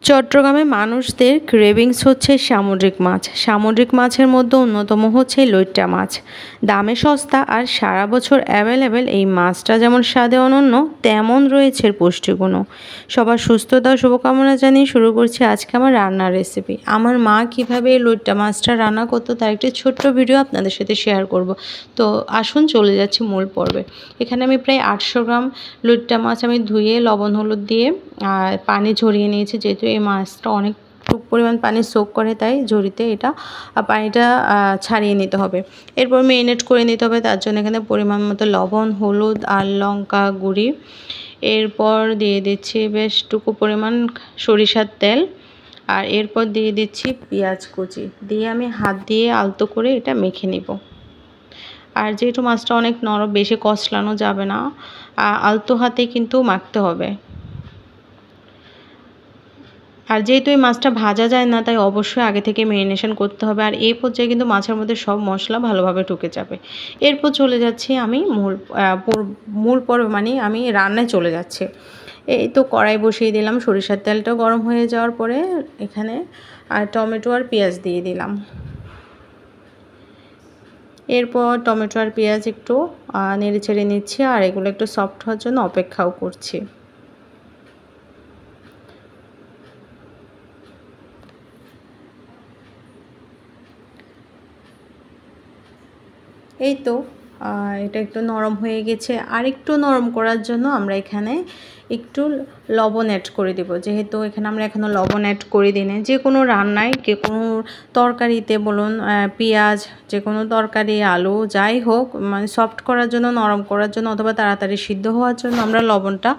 চট্টগ্রামে মানুষদের ক্রেভিংস হচ্ছে সামুদ্রিক মাছ। সামুদ্রিক মাছের মধ্যে অন্যতম হচ্ছে লইট্টা মাছ। দামে সস্তা আর সারা বছর অ্যাভেলেবেল এই মাছটা যেমন স্বাদে অনন্য, তেমন রয়েছে এর পুষ্টিগুণও। সবার সুস্থতা ও শুভকামনা জানিয়ে শুরু করছি আজকে আমার রান্নার রেসিপি। আমার মা কীভাবে এই লইট্টা মাছটা রান্না করতো তার একটি ছোট্ট ভিডিও আপনাদের সাথে শেয়ার করব। তো আসুন চলে যাচ্ছি মূল পর্বে। এখানে আমি প্রায় 800 গ্রাম লইট্টা মাছ আমি ধুয়ে লবণ হলুদ দিয়ে পানি ঝরিয়ে নিয়েছি, যেহেতু এই মাছটা অনেক পরিমাণ পানি সোক করে, তাই ঝরিতে এটা পানিটা ছাড়িয়ে নিতে হবে। এরপর মেরিনেট করে নিতে হবে। তার জন্য এখানে পরিমাণ মতো লবণ, হলুদ আর লঙ্কা গুঁড়ি, এরপর দিয়ে দিচ্ছি বেশটুকু পরিমাণ সরিষার তেল, আর এরপর দিয়ে দিচ্ছি পেঁয়াজ কুচি দিয়ে আমি হাত দিয়ে আলতো করে এটা মেখে নিব। আর যেহেতু মাছটা অনেক নরম, বেশি কষলানো যাবে না, আলতো হাতে কিন্তু মাখতে হবে। আর যেহেতু এই মাছটা ভাজা যায় না, তাই অবশ্যই আগে থেকে ম্যারিনেশন করতে হবে। আর এই পর্যায়ে কিন্তু মাছের মধ্যে সব মশলা ভালোভাবে ঢুকে যাবে। এরপর চলে যাচ্ছি আমি মূল পর্ব, মানে আমি রান্নায় চলে যাচ্ছি। এই তো কড়াই বসিয়ে দিলাম, সরিষার তেলটা গরম হয়ে যাওয়ার পরে এখানে টমেটো আর পেঁয়াজ দিয়ে দিলাম। এরপর টমেটো আর পেঁয়াজ একটু নেড়ে চেড়ে নিচ্ছি, আর এগুলো একটু সফট হওয়ার জন্য অপেক্ষাও করছি। এই তো এটা একটু নরম হয়ে গেছে। আর একটু নরম করার জন্য আমরা এখানে একটু লবণ অ্যাড করে দেব। যেহেতু এখানে আমরা এখনও লবণ অ্যাড করে দিই না, যে কোনো রান্নায়, যে কোনো তরকারিতে বলুন, পেঁয়াজ, যে কোনো তরকারি, আলু, যাই হোক, মানে সফট করার জন্য, নরম করার জন্য অথবা তাড়াতাড়ি সিদ্ধ হওয়ার জন্য আমরা লবণটা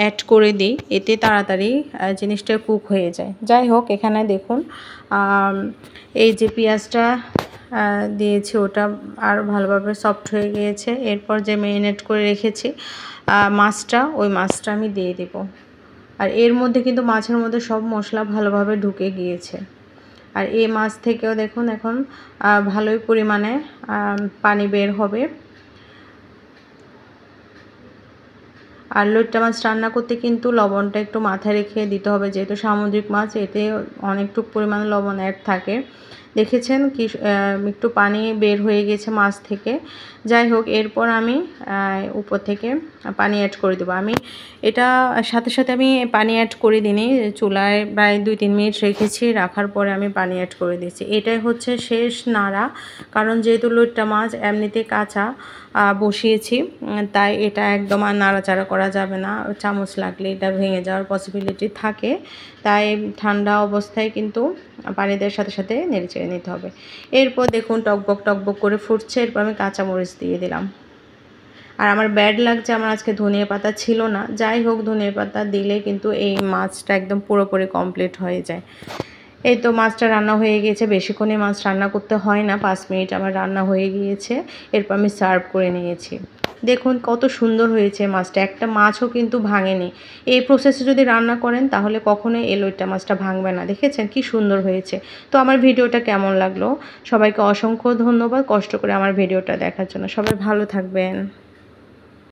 অ্যাড করে দিই। এতে তাড়াতাড়ি জিনিসটা কুক হয়ে যায়। যাই হোক, এখানে দেখুন এই যে পেঁয়াজটা দিয়েছি, ওটা আর ভালোভাবে সফট হয়ে গিয়েছে। এরপর যে ম্যারিনেট করে রেখেছি মাছটা, ওই মাছটা আমি দিয়ে দেব। আর এর মধ্যে কিন্তু মাছের মধ্যে সব মশলা ভালোভাবে ঢুকে গিয়েছে। আর এই মাছ থেকেও দেখুন এখন ভালোই পরিমাণে পানি বের হবে। আর লইট্টা মাছ রান্না করতে কিন্তু লবণটা একটু মাথায় রেখে দিতে হবে, যেহেতু সামুদ্রিক মাছ, এতে অনেকটুকু পরিমাণে লবণ অ্যাড থাকে। দেখেছেন কি একটু পানি বের হয়ে গেছে মাছ থেকে। যাই হোক, এরপর আমি উপর থেকে পানি অ্যাড করে দেবো। আমি এটা সাথে সাথে আমি পানি অ্যাড করে দিইনি, চুলায় প্রায় 2-3 মিনিট রেখেছি, রাখার পরে আমি পানি অ্যাড করে দিয়েছি। এটাই হচ্ছে শেষ নাড়া, কারণ যেহেতু লইট্টা মাছ এমনিতে কাঁচা বসিয়েছি, তাই এটা একদম আর নাড়াচাড়া করা যাবে না। চামচ লাগলে এটা ভেঙে যাওয়ার পসিবিলিটি থাকে, তাই ঠান্ডা অবস্থায় কিন্তু পানি দেওয়ার সাথে সাথে নেড়েচেড়ে নিতে হবে। এরপর দেখুন টকবক টকবক করে ফুটছে। এরপর আমি কাঁচামরিচ দিয়ে দিলাম। আর আমার ব্যাড লাগছে, আমার আজকে ধনিয়া পাতা ছিল না। যাই হোক, ধনিয়া পাতা দিলে কিন্তু এই মাছটা একদম পুরোপুরি কমপ্লিট হয়ে যায়। এই তো মাছটা রান্না হয়ে গিয়েছে। বেশিক্ষণই মাছ রান্না করতে হয় না, 5 মিনিট আমার রান্না হয়ে গিয়েছে। এরপর আমি সার্ভ করে নিয়েছি। দেখুন কত সুন্দর হয়েছে মাছটা, একটা মাছও কিন্তু ভাঙেনি। এই প্রসেসে যদি রান্না করেন তাহলে কখনোই এই লইট্টা মাছটা ভাঙবে না। দেখেছেন কি সুন্দর হয়েছে। তো আমার ভিডিওটা কেমন লাগলো, সবাইকে অসংখ্য ধন্যবাদ কষ্ট করে আমার ভিডিওটা দেখার জন্য। সবাই ভালো থাকবেন।